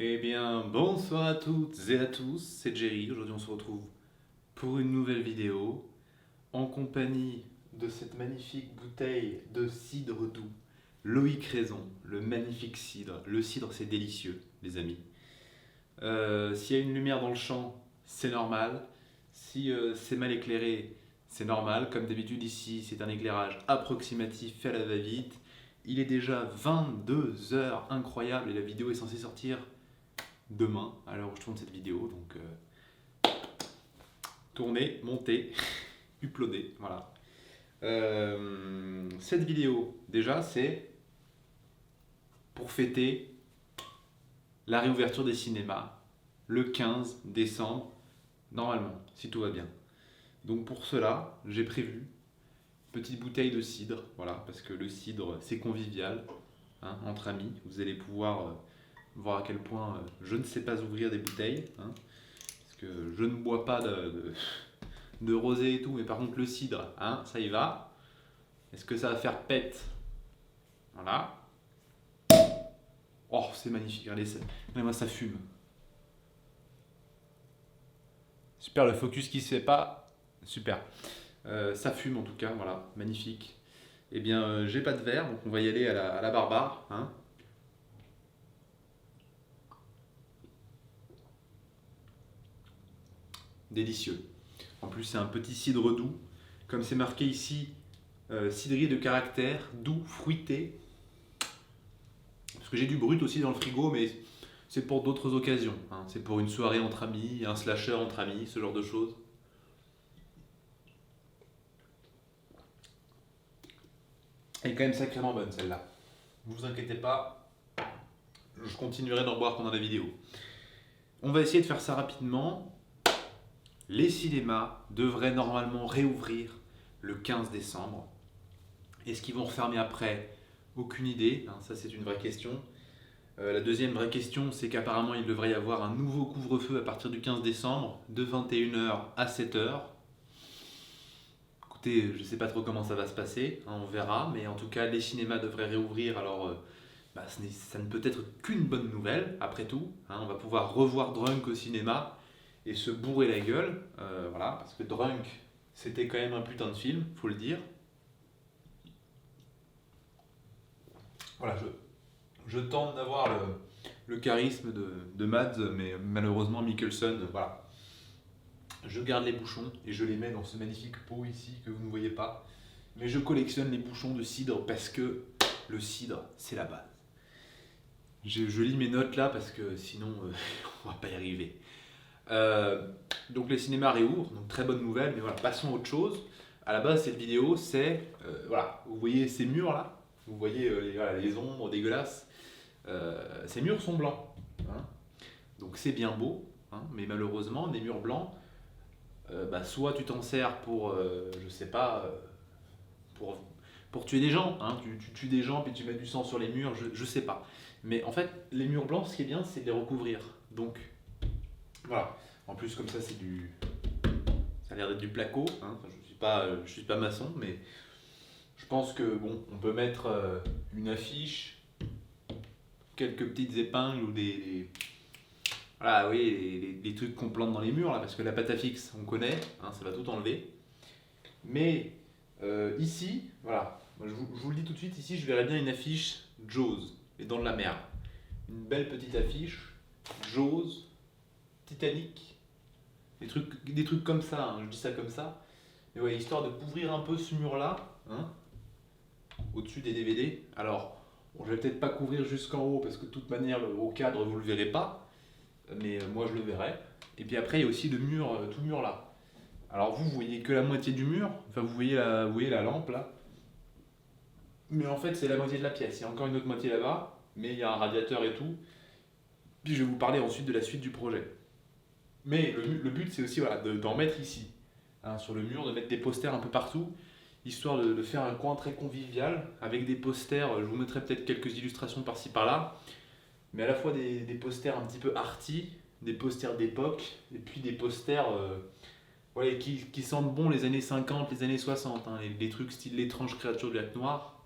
Eh bien, bonsoir à toutes et à tous, c'est Jerry. Aujourd'hui, on se retrouve pour une nouvelle vidéo en compagnie de cette magnifique bouteille de cidre doux. Loïc Raison, le magnifique cidre. Le cidre, c'est délicieux, les amis. S'il y a une lumière dans le champ, c'est normal. Si c'est mal éclairé, c'est normal. Comme d'habitude, ici, c'est un éclairage approximatif fait à la va-vite. Il est déjà 22 heures, incroyable, et la vidéo est censée sortir demain, à l'heure où je tourne cette vidéo. Donc, tourner, monter, uploader. Voilà. Cette vidéo, déjà, c'est pour fêter la réouverture des cinémas le 15 décembre, normalement, si tout va bien. Donc, pour cela, j'ai prévu une petite bouteille de cidre. Voilà, parce que le cidre, c'est convivial, hein, entre amis. Vous allez pouvoir voir à quel point je ne sais pas ouvrir des bouteilles, hein, parce que je ne bois pas de rosé et tout, mais par contre le cidre, hein, ça y va. Est-ce que ça va faire pète? Voilà. Oh, c'est magnifique, regardez-moi, ça fume. Super, le focus qui se fait pas. Super. Ça fume en tout cas, voilà, magnifique. Eh bien, j'ai pas de verre, donc on va y aller à la barbare, hein. Délicieux. En plus, c'est un petit cidre doux. Comme c'est marqué ici, cidrier de caractère, doux, fruité. Parce que j'ai du brut aussi dans le frigo, mais c'est pour d'autres occasions, hein. C'est pour une soirée entre amis, un slasher entre amis, ce genre de choses. Elle est quand même sacrément bonne celle-là. Ne vous inquiétez pas, je continuerai d'en boire pendant la vidéo. On va essayer de faire ça rapidement. Les cinémas devraient normalement réouvrir le 15 décembre. Est-ce qu'ils vont refermer après? Aucune idée, hein, ça c'est une vraie question. La deuxième vraie question, c'est qu'apparemment il devrait y avoir un nouveau couvre-feu à partir du 15 décembre, de 21h à 7h. Écoutez, je ne sais pas trop comment ça va se passer, hein, on verra, mais en tout cas les cinémas devraient réouvrir, alors ça ne peut être qu'une bonne nouvelle, après tout, hein. On va pouvoir revoir Drunk au cinéma et se bourrer la gueule, voilà, parce que Drunk, c'était quand même un putain de film, faut le dire. Voilà, je tente d'avoir le charisme de Mads, mais malheureusement Mikkelsen, voilà. Je garde les bouchons et je les mets dans ce magnifique pot ici que vous ne voyez pas. Mais je collectionne les bouchons de cidre parce que le cidre, c'est la base. Je lis mes notes là parce que sinon on va pas y arriver. Donc les cinémas réouvrent, donc très bonne nouvelle, mais voilà, passons à autre chose. À la base, cette vidéo, c'est, voilà, vous voyez ces murs là, vous voyez voilà, les ombres dégueulasses. Ces murs sont blancs, hein. Donc c'est bien beau, hein, mais malheureusement, des murs blancs, soit tu t'en sers pour, je sais pas, pour, pour tuer des gens, hein, tu tues des gens puis tu mets du sang sur les murs, je sais pas. Mais en fait, les murs blancs, ce qui est bien, c'est de les recouvrir. Donc voilà. En plus, comme ça, ça a l'air d'être du placo, hein. Enfin, je suis pas maçon, mais je pense que bon, on peut mettre une affiche, quelques petites épingles ou voilà, oui, les trucs qu'on plante dans les murs là, parce que la pâte à fixe, on connaît, hein, ça va tout enlever. Mais ici, voilà, moi, je vous le dis tout de suite, ici je verrais bien une affiche Jaws, les dents de la mer. Une belle petite affiche, Jaws, Titanic, des trucs comme ça, hein, je dis ça comme ça. Mais ouais, histoire de couvrir un peu ce mur-là, hein, au-dessus des DVD. Alors, bon, je vais peut-être pas couvrir jusqu'en haut, parce que de toute manière, au cadre, vous le verrez pas, mais moi je le verrai. Et puis après, il y a aussi le mur, tout le mur là. Alors vous voyez que la moitié du mur, enfin vous voyez la lampe là, mais en fait c'est la moitié de la pièce. Il y a encore une autre moitié là-bas, mais il y a un radiateur et tout. Puis je vais vous parler ensuite de la suite du projet. Mais le but c'est aussi voilà, d'en mettre ici, hein, sur le mur, de mettre des posters un peu partout, histoire de faire un coin très convivial, avec des posters, je vous mettrai peut-être quelques illustrations par-ci par-là, mais à la fois des posters un petit peu arty, des posters d'époque, et puis des posters ouais, qui sentent bon les années 50, les années 60, hein, les trucs style l'étrange créature du lac noir.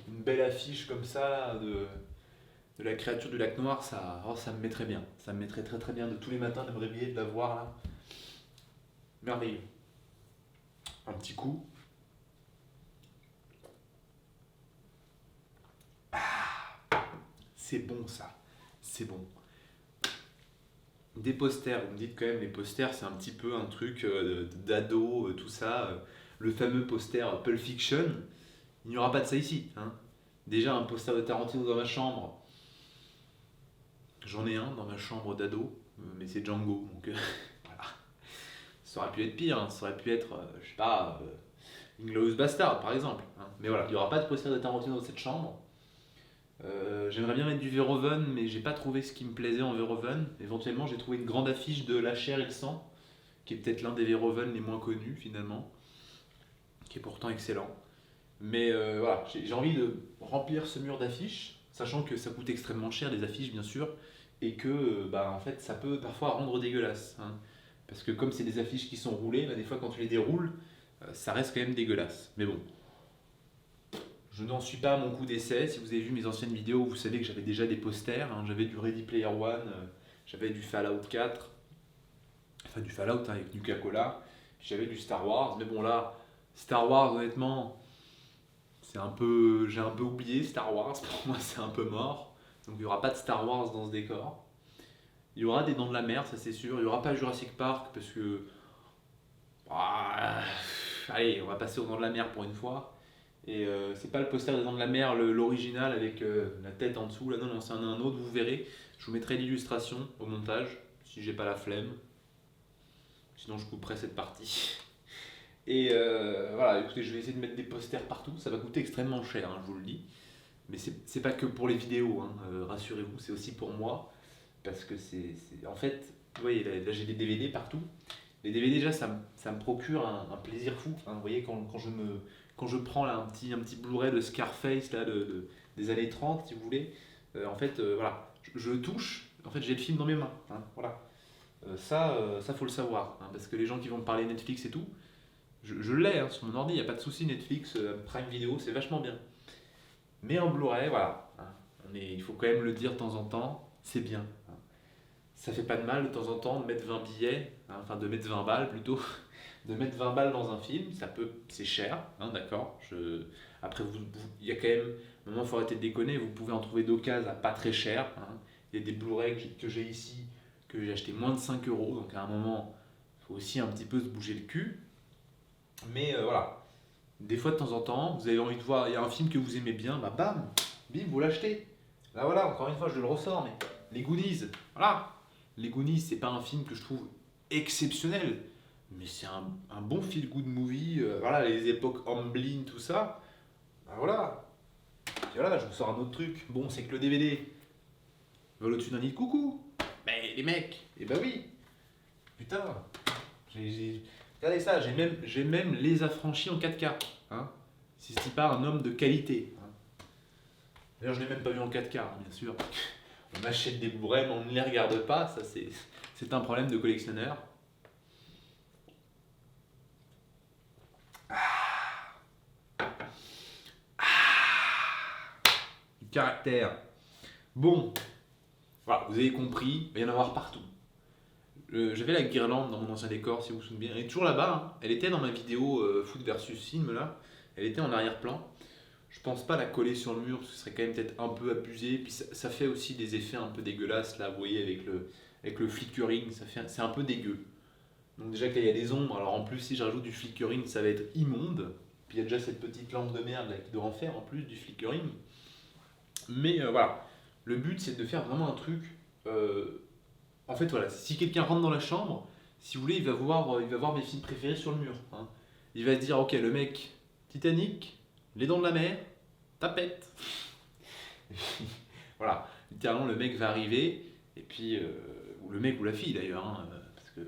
Une belle affiche comme ça là, de la créature du lac noir, ça me mettrait bien. Ça me mettrait très très bien de tous les matins de me réveiller, de la voir là. Merveilleux. Un petit coup. C'est bon ça. C'est bon. Des posters, vous me dites quand même, les posters, c'est un petit peu un truc d'ado, tout ça. Le fameux poster Pulp Fiction, il n'y aura pas de ça ici. Hein. Déjà, un poster de Tarantino dans ma chambre, j'en ai un dans ma chambre d'ado, mais c'est Django, donc voilà. Ça aurait pu être pire, hein. Ça aurait pu être, je sais pas, Inglourious Bastard par exemple. Hein. Mais voilà, il n'y aura pas de poster de Tarantino dans cette chambre. J'aimerais bien mettre du Verhoeven, mais j'ai pas trouvé ce qui me plaisait en Verhoeven. Éventuellement, j'ai trouvé une grande affiche de La chair et le sang, qui est peut-être l'un des Verhoeven les moins connus finalement, qui est pourtant excellent. Mais voilà, j'ai envie de remplir ce mur d'affiches, sachant que ça coûte extrêmement cher les affiches bien sûr, et que bah, en fait ça peut parfois rendre dégueulasse. Hein. Parce que comme c'est des affiches qui sont roulées, bah, des fois quand tu les déroules, ça reste quand même dégueulasse. Mais bon, je n'en suis pas à mon coup d'essai. Si vous avez vu mes anciennes vidéos, vous savez que j'avais déjà des posters. Hein. J'avais du Ready Player One, j'avais du Fallout 4, enfin du Fallout hein, avec Nuka-Cola, j'avais du Star Wars. Mais bon là, Star Wars honnêtement, j'ai un peu oublié Star Wars. Pour moi, c'est un peu mort. Donc il n'y aura pas de Star Wars dans ce décor. Il y aura des Dents de la Mer, ça c'est sûr. Il n'y aura pas Jurassic Park parce que, ah, allez, on va passer aux Dents de la Mer pour une fois. Et c'est pas le poster des Dents de la Mer, l'original avec la tête en dessous. Là, non, non, c'est un autre, vous verrez. Je vous mettrai l'illustration au montage, si j'ai pas la flemme. Sinon, je couperai cette partie. Et voilà, écoutez, je vais essayer de mettre des posters partout. Ça va coûter extrêmement cher, hein, je vous le dis. Mais c'est pas que pour les vidéos, hein, rassurez-vous, c'est aussi pour moi. Parce que en fait, vous voyez, là j'ai des DVD partout. Les DVD, déjà, ça me procure un plaisir fou. Hein, vous voyez, quand je prends là, un petit Blu-ray de Scarface là, des années 30, si vous voulez, en fait, voilà, je touche, en fait, j'ai le film dans mes mains. Hein, voilà. Ça, faut le savoir. Hein, parce que les gens qui vont me parler Netflix et tout, je l'ai hein, sur mon ordi, il n'y a pas de souci. Netflix, Prime Video, c'est vachement bien. Mais en Blu-ray, voilà. Hein, il faut quand même le dire de temps en temps, c'est bien. Hein. Ça fait pas de mal de temps en temps de mettre 20 billets, hein, enfin de mettre 20 balles plutôt, de mettre 20 balles dans un film, c'est cher, hein, d'accord. Après, il y a quand même, maintenant il faut arrêter de déconner, vous pouvez en trouver d'occasion à pas très cher. Hein. Il y a des Blu-ray que j'ai ici, que j'ai acheté moins de 5 euros, donc à un moment, il faut aussi un petit peu se bouger le cul. Mais voilà, des fois de temps en temps, vous avez envie de voir, il y a un film que vous aimez bien, bah bam, bim, vous l'achetez. Là voilà, encore une fois, je le ressors, mais les Goonies, voilà. Les Goonies, c'est pas un film que je trouve exceptionnel, mais c'est un bon feel-good movie. Voilà, les époques Amblin, tout ça. Bah voilà. Et voilà, je vous sors un autre truc. Bon, c'est que le DVD vole au-dessus d'un nid de coucou. Mais les mecs, eh bah oui. Putain, regardez ça, j'ai même les affranchis en 4K. Hein. Si c'est pas un homme de qualité. Hein. D'ailleurs, je l'ai même pas vu en 4K, hein, bien sûr. On achète des Blu-ray, mais on ne les regarde pas. Ça, c'est un problème de collectionneur. Du caractère. Bon, voilà, vous avez compris, il va y en avoir partout. J'avais la guirlande dans mon ancien décor, si vous vous souvenez bien. Elle est toujours là-bas. Hein. Elle était dans ma vidéo foot versus film, là. Elle était en arrière-plan. Je pense pas la coller sur le mur, parce que ce serait quand même peut-être un peu abusé. Puis ça fait aussi des effets un peu dégueulasses, là, vous voyez, avec le flickering. C'est un peu dégueu. Donc déjà que là, il y a des ombres. Alors en plus, si je rajoute du flickering, ça va être immonde. Puis il y a déjà cette petite lampe de merde là, qui doit en faire, en plus du flickering. Mais voilà. Le but, c'est de faire vraiment un truc... En fait, voilà, si quelqu'un rentre dans la chambre, si vous voulez, il va voir mes films préférés sur le mur. Hein. Il va se dire, ok, le mec, Titanic, Les Dents de la Mer, Tapette. Voilà, littéralement, le mec va arriver, et puis, ou le mec ou la fille d'ailleurs, hein, parce que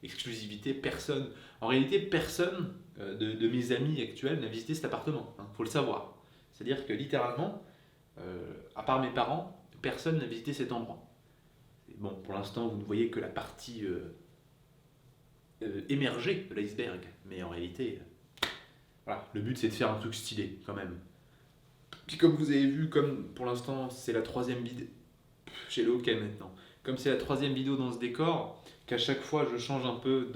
exclusivité, personne. En réalité, personne de mes amis actuels n'a visité cet appartement. Hein, faut le savoir. C'est-à-dire que littéralement, à part mes parents, personne n'a visité cet endroit. Bon, pour l'instant, vous ne voyez que la partie émergée de l'iceberg, mais en réalité, voilà, le but c'est de faire un truc stylé quand même. Puis comme vous avez vu, comme pour l'instant c'est la troisième vidéo, j'ai le OK maintenant. Comme c'est la troisième vidéo dans ce décor, qu'à chaque fois je change un peu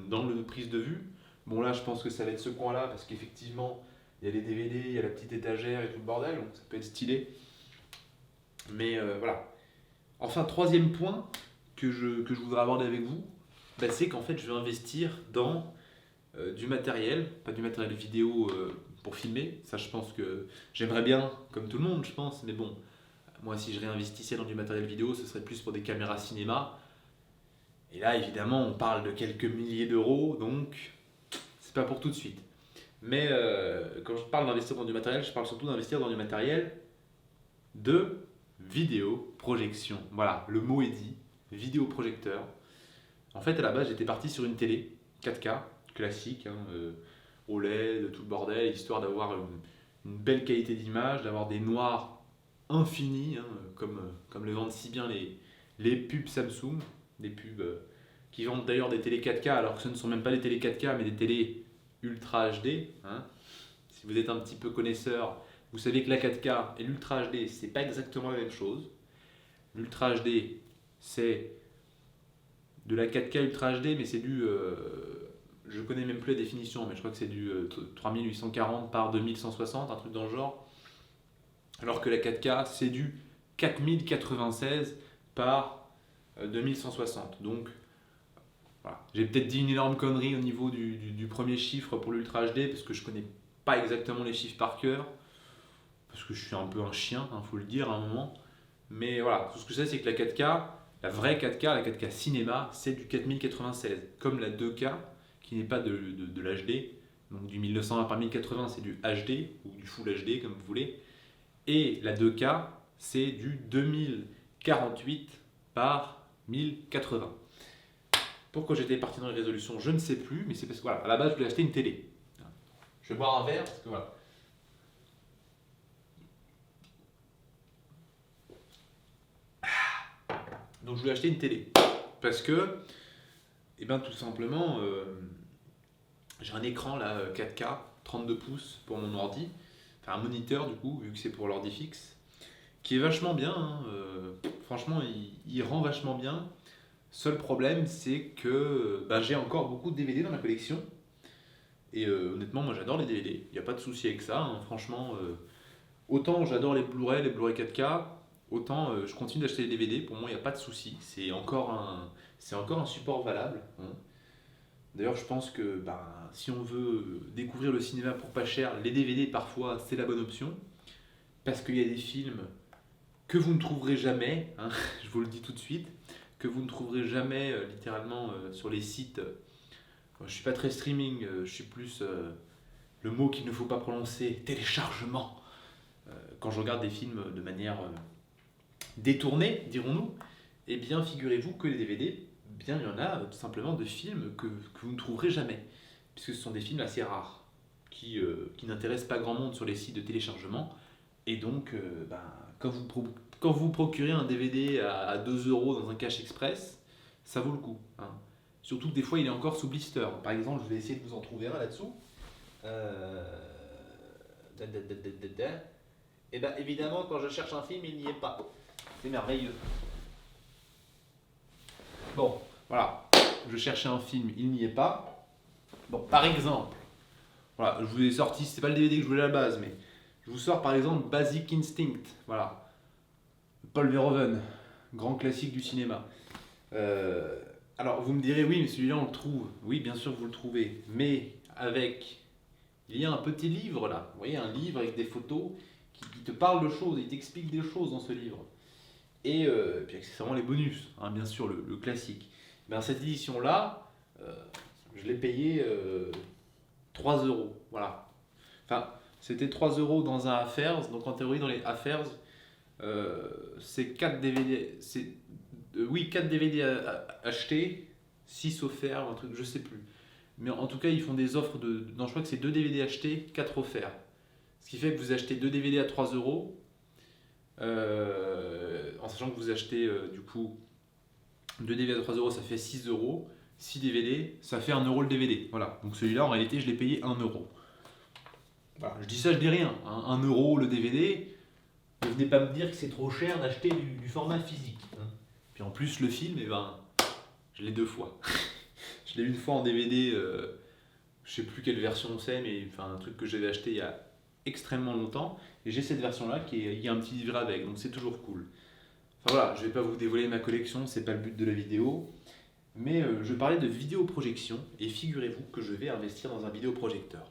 d'angle de prise de vue. Bon là je pense que ça va être ce coin-là parce qu'effectivement il y a les DVD, il y a la petite étagère et tout le bordel, donc ça peut être stylé. Mais voilà. Enfin, troisième point que je voudrais aborder avec vous, bah, c'est qu'en fait je vais investir dans du matériel, pas du matériel vidéo pour filmer. Ça je pense que j'aimerais bien, comme tout le monde je pense, mais bon, moi si je réinvestissais dans du matériel vidéo, ce serait plus pour des caméras cinéma. Et là évidemment on parle de quelques milliers d'euros, donc c'est pas pour tout de suite. Mais quand je parle d'investir dans du matériel, je parle surtout d'investir dans du matériel de vidéo projection. Voilà, le mot est dit, vidéoprojecteur. En fait, à la base, j'étais parti sur une télé 4K, classique, hein, OLED, tout le bordel, histoire d'avoir une belle qualité d'image, d'avoir des noirs infinis, hein, comme le vendent si bien les pubs Samsung, des pubs qui vendent d'ailleurs des télé 4K, alors que ce ne sont même pas des télé 4K, mais des télé Ultra HD. Hein. Si vous êtes un petit peu connaisseur, vous savez que la 4K et l'Ultra HD, c'est pas exactement la même chose. L'Ultra HD, c'est de la 4K Ultra HD, mais c'est du... je connais même plus la définition, mais je crois que c'est du 3840 par 2160, un truc dans le genre. Alors que la 4K, c'est du 4096 par 2160. Donc, voilà. J'ai peut-être dit une énorme connerie au niveau du premier chiffre pour l'Ultra HD, parce que je connais pas exactement les chiffres par cœur, parce que je suis un peu un chien, faut le dire à un moment. Mais voilà, tout ce que je sais, c'est que la 4K, la vraie 4K, la 4K cinéma, c'est du 4096. Comme la 2K, qui n'est pas de l'HD, donc du 1920 par 1080, c'est du HD, ou du Full HD, comme vous voulez. Et la 2K, c'est du 2048 par 1080. Pourquoi j'étais parti dans les résolutions, je ne sais plus, mais c'est parce que voilà, à la base, je voulais acheter une télé. Je vais boire un verre, parce que voilà. Donc je voulais acheter une télé. Parce que, eh ben, tout simplement, j'ai un écran là, 4K, 32 pouces pour mon ordi. Enfin un moniteur du coup, vu que c'est pour l'ordi fixe. Qui est vachement bien. Hein, franchement, il rend vachement bien. Seul problème, c'est que j'ai encore beaucoup de DVD dans ma collection. Et honnêtement, moi j'adore les DVD. Il n'y a pas de souci avec ça. Hein, franchement, autant j'adore les Blu-ray 4K. Autant je continue d'acheter les DVD, pour moi il n'y a pas de souci, c'est encore un support valable. Hein. D'ailleurs je pense que si on veut découvrir le cinéma pour pas cher, les DVD parfois c'est la bonne option, parce qu'il y a des films que vous ne trouverez jamais, hein, je vous le dis tout de suite, que vous ne trouverez jamais littéralement sur les sites. Je ne suis pas très streaming, je suis plus le mot qu'il ne faut pas prononcer, téléchargement, quand je regarde des films de manière détournés, dirons-nous, eh bien figurez-vous que les DVD, bien il y en a tout simplement de films que vous ne trouverez jamais, puisque ce sont des films assez rares, qui n'intéressent pas grand monde sur les sites de téléchargement, et donc quand vous procurez un DVD à 2 euros dans un cache express, ça vaut le coup. Hein. Surtout que des fois il est encore sous blister. Par exemple, je vais essayer de vous en trouver un là-dessous. Et bien évidemment, quand je cherche un film, il n'y est pas. C'est merveilleux. Bon, voilà. Je cherchais un film, il n'y est pas. Bon, par exemple, voilà, je vous ai sorti, c'est pas le DVD que je voulais à la base, mais je vous sors par exemple Basic Instinct. Voilà. Paul Verhoeven, grand classique du cinéma. Alors vous me direz, oui, mais celui-là on le trouve. Oui, bien sûr, vous le trouvez. Mais avec. Il y a un petit livre là. Vous voyez, un livre avec des photos qui te parle de choses, il t'explique des choses dans ce livre. Et puis accessoirement les bonus, hein, bien sûr, le classique. Ben, cette édition-là, je l'ai payé 3 euros. Voilà. Enfin, c'était 3 euros dans un Affairs. Donc en théorie, dans les Affairs, c'est 4 DVD. Oui, 4 DVD achetés, 6 offerts, un truc, je sais plus. Mais en tout cas, ils font des offres de. Non, je crois que c'est 2 DVD achetés, 4 offerts. Ce qui fait que vous achetez 2 DVD à 3 euros. En sachant que vous achetez du coup 2 DVD à 3 euros, ça fait 6 euros. 6 DVD, ça fait 1 euro le DVD. Voilà. Donc celui-là, en réalité, je l'ai payé 1 euro. Voilà, je dis ça, je dis rien. 1 € le DVD, ne venez pas me dire que c'est trop cher d'acheter du format physique. Hein. Puis en plus, le film, eh ben, je l'ai 2 fois. Je l'ai une fois en DVD, je sais plus quelle version c'est, mais enfin, un truc que j'avais acheté il y a extrêmement longtemps. Et j'ai cette version-là il y a un petit livret avec, donc c'est toujours cool. Enfin voilà, je vais pas vous dévoiler ma collection, c'est pas le but de la vidéo. Mais je parlais de vidéoprojection, et figurez-vous que je vais investir dans un vidéoprojecteur.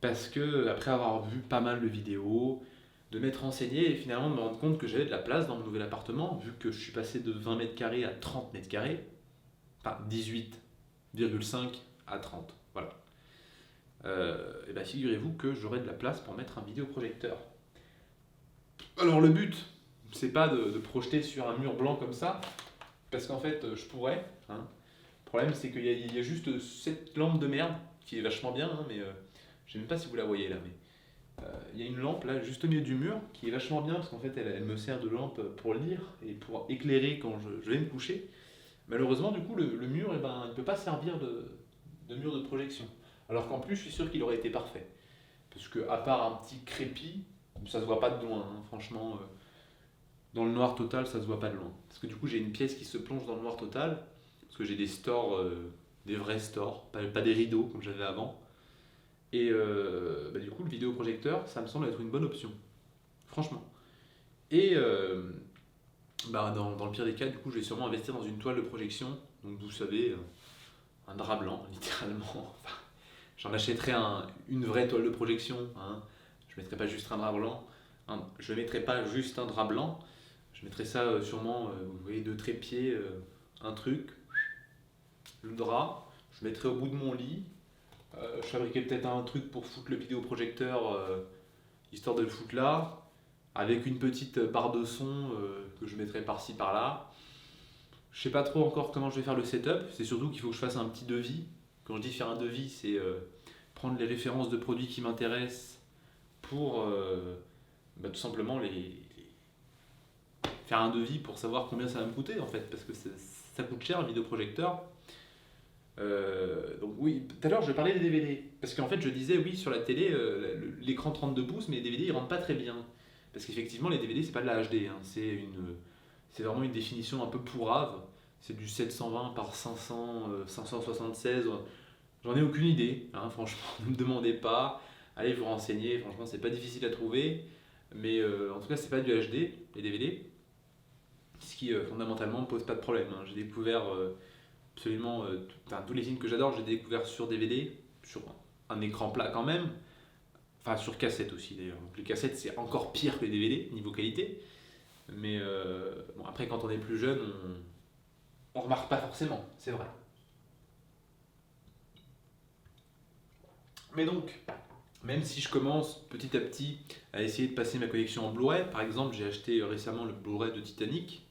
Parce que, après avoir vu pas mal de vidéos, de m'être renseigné et finalement de me rendre compte que j'avais de la place dans mon nouvel appartement, vu que je suis passé de 20 mètres carrés à 30 mètres carrés, enfin 18,5 à 30, voilà. Et bien figurez-vous que j'aurai de la place pour mettre un vidéoprojecteur. Alors le but, c'est pas de projeter sur un mur blanc comme ça, parce qu'en fait je pourrais. Hein. Le problème c'est qu'il y a juste cette lampe de merde, qui est vachement bien, hein, mais je sais même pas si vous la voyez là, mais il y a une lampe là juste au milieu du mur qui est vachement bien parce qu'en fait elle me sert de lampe pour lire et pour éclairer quand je vais me coucher. Malheureusement du coup le mur eh ben, il ne peut pas servir de mur de projection. Alors qu'en plus je suis sûr qu'il aurait été parfait. Parce que à part un petit crépi, ça se voit pas de loin, hein, franchement. Dans le noir total ça se voit pas de loin. Parce que du coup j'ai une pièce qui se plonge dans le noir total. Parce que j'ai des stores, des vrais stores, pas des rideaux comme j'avais avant. Et bah, du coup, le vidéoprojecteur, ça me semble être une bonne option. Franchement. Et bah, dans le pire des cas, du coup, je vais sûrement investir dans une toile de projection. Donc, vous savez, un drap blanc, littéralement. Enfin, j'en achèterai une vraie toile de projection. Hein. Je ne mettrai pas juste un drap blanc. Hein. Je ne mettrai pas juste un drap blanc. Je mettrai ça sûrement, vous voyez, 2 trépieds, un truc, le drap. Je mettrai au bout de mon lit. Je fabriquais peut-être un truc pour foutre le vidéoprojecteur, histoire de le foutre là, avec une petite barre de son que je mettrai par-ci par-là. Je sais pas trop encore comment je vais faire le setup, c'est surtout qu'il faut que je fasse un petit devis. Quand je dis faire un devis, c'est prendre les références de produits qui m'intéressent pour bah, tout simplement faire un devis pour savoir combien ça va me coûter en fait, parce que ça coûte cher un vidéoprojecteur. Donc oui, tout à l'heure je parlais des DVD, parce qu'en fait je disais oui sur la télé, l'écran 32 pouces, mais les DVD ils rentrent pas très bien. Parce qu'effectivement les DVD c'est pas de la HD, hein, c'est vraiment une définition un peu pourrave, c'est du 720 par 500, 576, j'en ai aucune idée, hein, franchement ne me demandez pas, allez vous renseigner, franchement c'est pas difficile à trouver, mais en tout cas c'est pas du HD les DVD, ce qui fondamentalement me pose pas de problème. Hein. J'ai découvert absolument tous les films que j'adore, j'ai découvert sur DVD, sur un écran plat quand même, enfin sur cassette aussi d'ailleurs. Donc les cassettes c'est encore pire que les DVD niveau qualité, mais bon, après quand on est plus jeune, on remarque pas forcément, c'est vrai. Mais donc, même si je commence petit à petit à essayer de passer ma collection en Blu-ray, par exemple j'ai acheté récemment le Blu-ray de Titanic,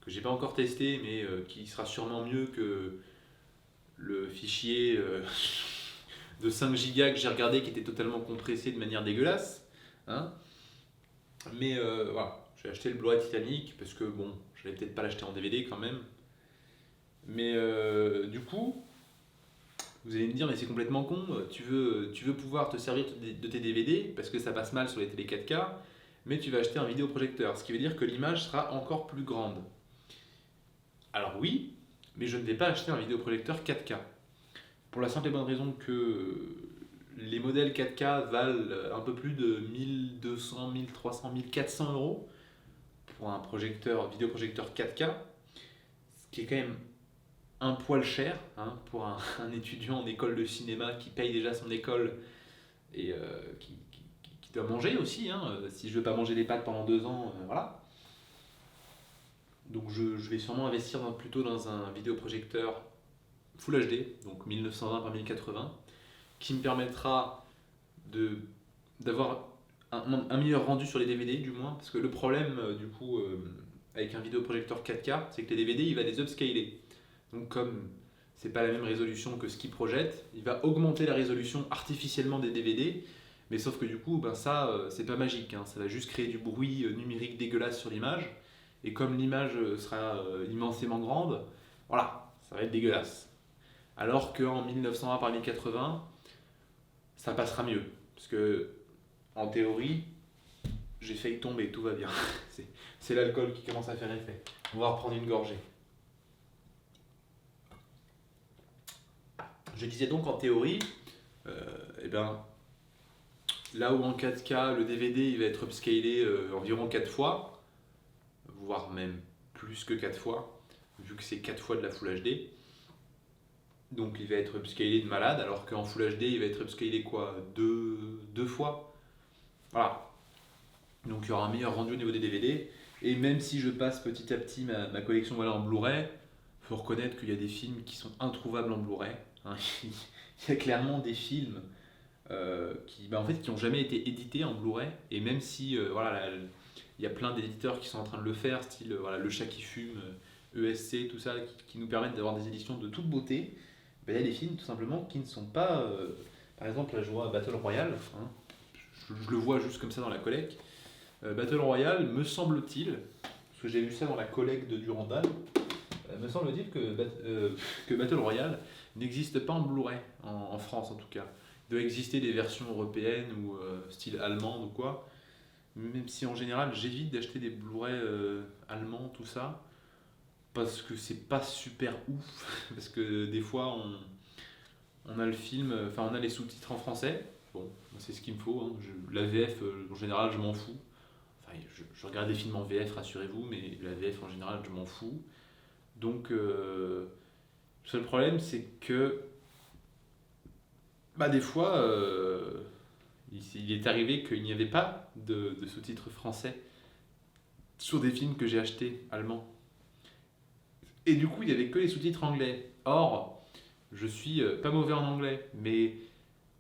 que j'ai pas encore testé, mais qui sera sûrement mieux que le fichier de 5 gigas que j'ai regardé qui était totalement compressé de manière dégueulasse. Hein. Mais voilà, j'ai acheté le Blu-ray Titanic parce que bon, je n'allais peut-être pas l'acheter en DVD quand même. Mais du coup, vous allez me dire, mais c'est complètement con, tu veux pouvoir te servir de tes DVD parce que ça passe mal sur les télé 4K, mais tu vas acheter un vidéoprojecteur, ce qui veut dire que l'image sera encore plus grande. Alors oui, mais je ne vais pas acheter un vidéoprojecteur 4K. Pour la simple et bonne raison que les modèles 4K valent un peu plus de 1200, 1300, 1400 euros pour un vidéoprojecteur 4K, ce qui est quand même un poil cher hein, pour un étudiant en école de cinéma qui paye déjà son école et qui doit manger aussi. Hein, si je ne veux pas manger des pâtes pendant 2 ans, voilà. Donc je vais sûrement investir plutôt dans un vidéoprojecteur Full HD, donc 1920 par 1080, qui me permettra d'avoir un meilleur rendu sur les DVD du moins, parce que le problème du coup avec un vidéoprojecteur 4K, c'est que les DVD il va les upscaler. Donc comme c'est pas la même résolution que ce qu'il projette, il va augmenter la résolution artificiellement des DVD, mais sauf que du coup ben ça c'est pas magique, hein, ça va juste créer du bruit numérique dégueulasse sur l'image, et comme l'image sera immensément grande, voilà, ça va être dégueulasse. Alors qu'en 1920 par 1080, ça passera mieux. Parce que, en théorie, j'ai failli tomber, tout va bien. C'est l'alcool qui commence à faire effet. On va reprendre une gorgée. Je disais donc en théorie, eh ben, là où en 4K le DVD il va être upscalé environ 4 fois, voire même plus que 4 fois, vu que c'est 4 fois de la Full HD. Donc il va être upscalé de malade, alors qu'en Full HD il va être upscalé quoi, deux fois. Voilà. Donc il y aura un meilleur rendu au niveau des DVD. Et même si je passe petit à petit ma collection voilà, en Blu-ray, il faut reconnaître qu'il y a des films qui sont introuvables en Blu-ray. Hein. Il y a clairement des films qui n'ont jamais été édités en Blu-ray. Et même si voilà, il y a plein d'éditeurs qui sont en train de le faire, style voilà, Le Chat qui fume, ESC, tout ça, qui nous permettent d'avoir des éditions de toute beauté, ben, il y a des films tout simplement qui ne sont pas... par exemple, là je vois Battle Royale, hein, je le vois juste comme ça dans la collecte. Battle Royale, me semble-t-il, parce que j'ai vu ça dans la collecte de Durandal, me semble-t-il que Battle Royale n'existe pas en Blu-ray, en France en tout cas. Il doit exister des versions européennes ou style allemande ou quoi, même si en général j'évite d'acheter des Blu-ray allemands, tout ça, parce que c'est pas super ouf, parce que des fois on a le film, enfin on a les sous-titres en français, bon, c'est ce qu'il me faut, hein. La VF en général je m'en fous. Enfin, je regarde des films en VF, rassurez-vous, mais la VF en général, je m'en fous. Donc, le seul problème, c'est que bah, des fois, il est arrivé qu'il n'y avait pas de sous-titres français sur des films que j'ai achetés allemands. Et du coup, il n'y avait que les sous-titres anglais. Or, je suis pas mauvais en anglais, mais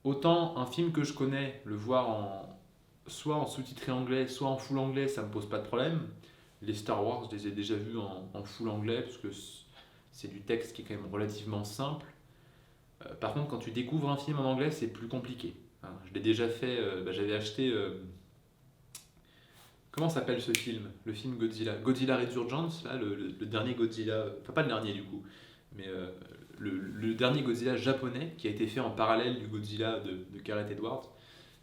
autant un film que je connais, le voir soit en sous-titré anglais, soit en full anglais, ça me pose pas de problème. Les Star Wars, je les ai déjà vus en full anglais, parce que c'est du texte qui est quand même relativement simple. Par contre, quand tu découvres un film en anglais, c'est plus compliqué. Hein. Je l'ai déjà fait, j'avais acheté... comment s'appelle ce film? Le film Godzilla. Godzilla Resurgence, là, le dernier Godzilla... Enfin, pas le dernier du coup, mais le dernier Godzilla japonais, qui a été fait en parallèle du Godzilla de Gareth Edwards.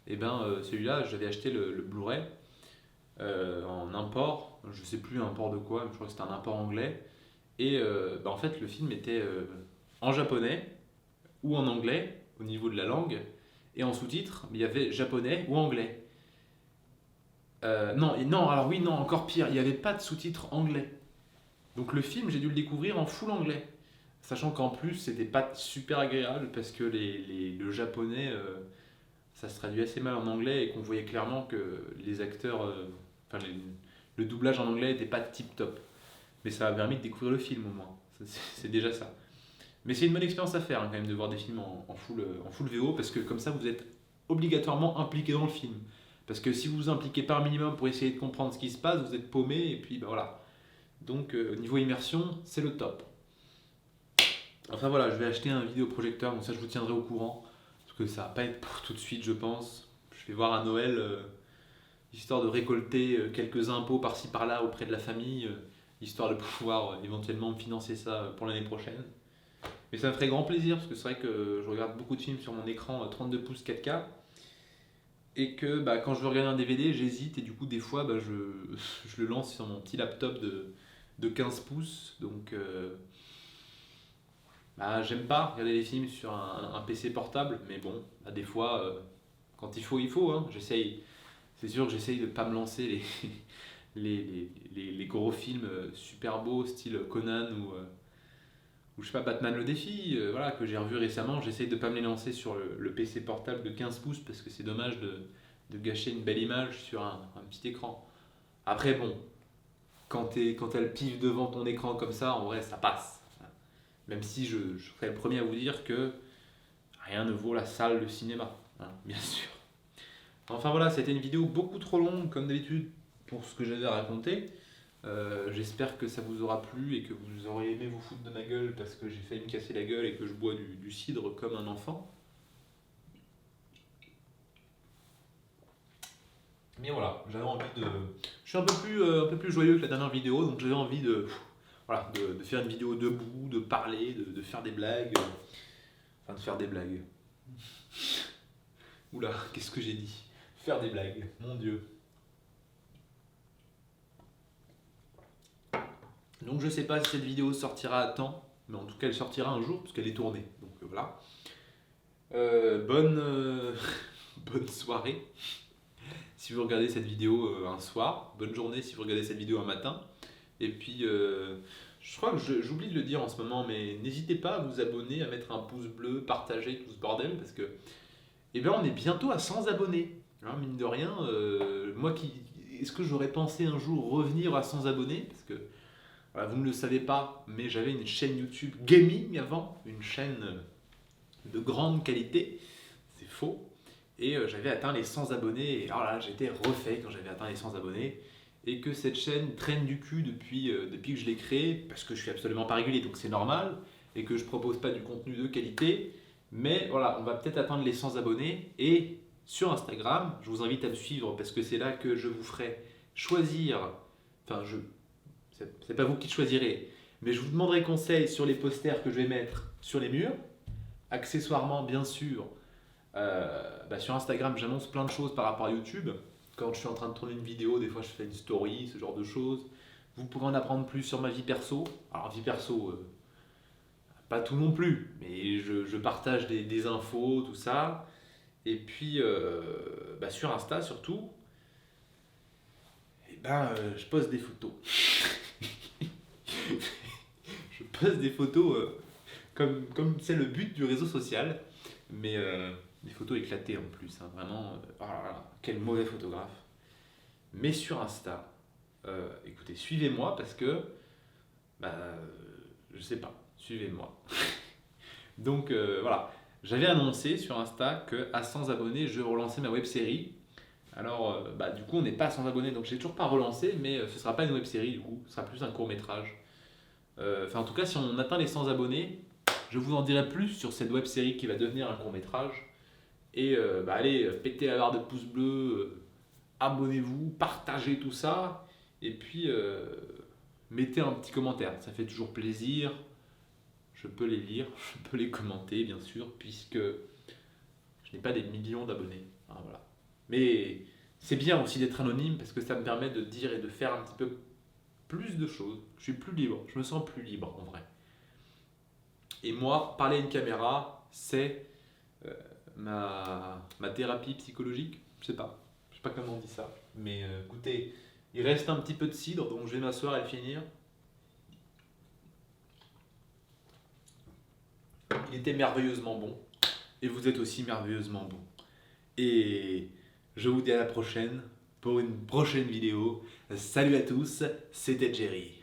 Et ben celui-là, j'avais acheté le Blu-ray en import, je sais plus un import de quoi, mais je crois que c'était un import anglais. Et en fait, le film était en japonais ou en anglais au niveau de la langue, et en sous-titres, il y avait japonais ou anglais. Non, alors oui, non, encore pire, il n'y avait pas de sous-titres anglais. Donc le film, j'ai dû le découvrir en full anglais. Sachant qu'en plus, c'était pas super agréable parce que le japonais, ça se traduit assez mal en anglais et qu'on voyait clairement que les acteurs, le doublage en anglais n'était pas tip top. Mais ça m'a permis de découvrir le film au moins. C'est déjà ça. Mais c'est une bonne expérience à faire hein, quand même de voir des films en full VO parce que comme ça vous êtes obligatoirement impliqué dans le film. Parce que si vous vous impliquez pas un minimum pour essayer de comprendre ce qui se passe, vous êtes paumé et puis bah voilà. Donc niveau immersion, c'est le top. Enfin voilà, je vais acheter un vidéoprojecteur, donc ça je vous tiendrai au courant. Parce que ça va pas être pour tout de suite je pense. Je vais voir à Noël, histoire de récolter quelques impôts par-ci par-là auprès de la famille, histoire de pouvoir éventuellement me financer ça pour l'année prochaine. Mais ça me ferait grand plaisir parce que c'est vrai que je regarde beaucoup de films sur mon écran 32 pouces 4K et que bah, quand je veux regarder un DVD, j'hésite et du coup des fois je le lance sur mon petit laptop de 15 pouces. Donc j'aime pas regarder les films sur un PC portable, mais bon, bah, des fois, quand il faut. Hein. C'est sûr que j'essaye de ne pas me lancer les gros films super beaux, style Conan ou je sais pas, Batman le défi, voilà, que j'ai revu récemment. J'essaye de ne pas me les lancer sur le PC portable de 15 pouces parce que c'est dommage de gâcher une belle image sur un petit écran. Après, bon, quand t'as le pif devant ton écran comme ça, en vrai, ça passe. Même si je serais le premier à vous dire que rien ne vaut la salle de cinéma, hein, bien sûr. Enfin voilà, c'était une vidéo beaucoup trop longue, comme d'habitude, pour ce que j'avais à raconter. J'espère que ça vous aura plu et que vous aurez aimé vous foutre de ma gueule parce que j'ai failli me casser la gueule et que je bois du cidre comme un enfant. Mais voilà, j'avais envie de... Je suis un peu plus joyeux que la dernière vidéo, donc j'avais envie voilà, de faire une vidéo debout, de parler, de faire des blagues. Enfin, de faire des blagues. Oula, qu'est-ce que j'ai dit? Faire des blagues, mon Dieu. Donc je sais pas si cette vidéo sortira à temps, mais en tout cas elle sortira un jour, puisqu'elle est tournée. Donc voilà. Bonne soirée si vous regardez cette vidéo un soir. Bonne journée si vous regardez cette vidéo un matin. Et puis, je crois que j'oublie de le dire en ce moment, mais n'hésitez pas à vous abonner, à mettre un pouce bleu, partager tout ce bordel, parce que, eh bien, on est bientôt à 100 abonnés. Hein, mine de rien, est-ce que j'aurais pensé un jour revenir à 100 abonnés? Parce que, voilà, vous ne le savez pas, mais j'avais une chaîne YouTube gaming avant, une chaîne de grande qualité, c'est faux. Et j'avais atteint les 100 abonnés, et alors là, j'étais refait quand j'avais atteint les 100 abonnés. Et que cette chaîne traîne du cul depuis que je l'ai créée, parce que je suis absolument pas régulier, donc c'est normal, et que je propose pas du contenu de qualité. Mais voilà, on va peut-être atteindre les 100 abonnés, et sur Instagram, je vous invite à me suivre, parce que c'est là que je vous ferai choisir, enfin, c'est pas vous qui choisirez, mais je vous demanderai conseil sur les posters que je vais mettre sur les murs. Accessoirement, bien sûr, sur Instagram, j'annonce plein de choses par rapport à YouTube. Quand je suis en train de tourner une vidéo, des fois je fais une story, ce genre de choses. Vous pourrez en apprendre plus sur ma vie perso. Alors vie perso, pas tout non plus, mais je partage des infos, tout ça. Et puis sur Insta surtout, je poste des photos. Je poste des photos comme c'est le but du réseau social, mais des photos éclatées en plus, hein, vraiment. Oh là là, quel mauvais photographe. Mais sur Insta, écoutez, suivez-moi parce que, je sais pas, suivez-moi. Donc voilà, j'avais annoncé sur Insta qu'à 100 abonnés, je relançais ma web série. Alors, du coup, on n'est pas à 100 abonnés, donc je n'ai toujours pas relancé, mais ce ne sera pas une web série du coup, ce sera plus un court métrage. En tout cas, si on atteint les 100 abonnés, je vous en dirai plus sur cette web série qui va devenir un court métrage. Et allez, pétez la barre de pouce bleu, abonnez-vous, partagez tout ça, et puis mettez un petit commentaire, ça fait toujours plaisir. Je peux les lire, je peux les commenter bien sûr, puisque je n'ai pas des millions d'abonnés. Hein, voilà. Mais c'est bien aussi d'être anonyme parce que ça me permet de dire et de faire un petit peu plus de choses. Je suis plus libre, je me sens plus libre en vrai. Et moi, parler à une caméra, c'est ma thérapie psychologique. Je sais pas comment on dit ça. Mais écoutez, il reste un petit peu de cidre, donc je vais m'asseoir et le finir. Il était merveilleusement bon. Et vous êtes aussi merveilleusement bon. Et je vous dis à la prochaine pour une prochaine vidéo. Salut à tous, c'était Jerry.